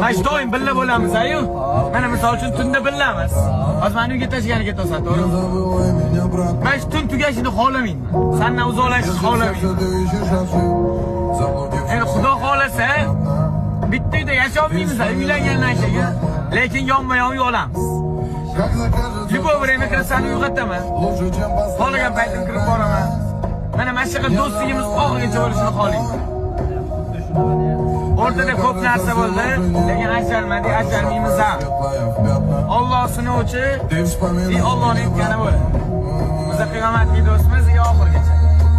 Mana doim birga bo'lamiz, ayu. Mana misol uchun tunda birgamiz. Hozir meni uyga tashgani ketasan, to'g'rimi? Men tun tugashini xohlamayman. Sendan uzoqlashishni xohlamayman. Endi Xudo xolasa bitta uyda yasholmaymiz, uylangandan keyin, lekin yonma-yon olamiz. Любое время kirsan uyg'otaman. Xohlagan paytim kirib boraman. Mana shunaqa do'stligimiz oxirigacha bo'lishini xohlayman. O'rtada ko'p narsa bo'ldi, lekin ajralmaymiz ham. Alloh sinovchi, Allohning aytgani bo'ladi. Biz qiyomatli do'stmiz oxirigacha.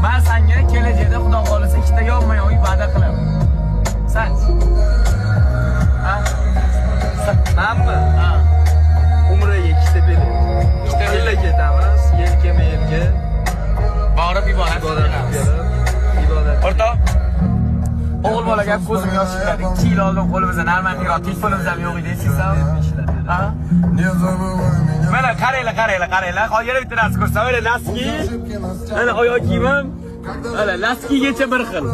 Men senga kelajakda Xudo xolasa ikkita yonma-yon uy va'da qilaman. Sen? Ha? Menmi? Ha. Umraga ikkita bilet. Ikkita bilet ketamiz, yelkama-yelka. Borib ibodat qilamiz. O'rtoq, o'g'il bola gap ko'zim yosh chiqadi. 2 yil oldin qo'limizda normal telefonimiz ham yo'q edi, esingizmi? Ha? Mana qaranglar. Hozir yana bitta narsa ko'rsam, mana laski. Mana oyoq kiyimim. Mana laskigacha bir xil.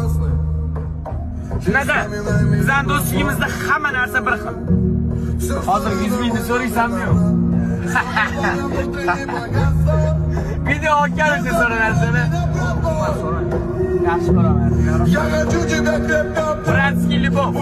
Shunaqa. Bizning do'stligimizda hamma narsa bir xil. Hozir 100 mingni so'raysanmi yo'q? Video olgancha so'ranarsana. Yaxshi ko'raman. Bratskiy любовь.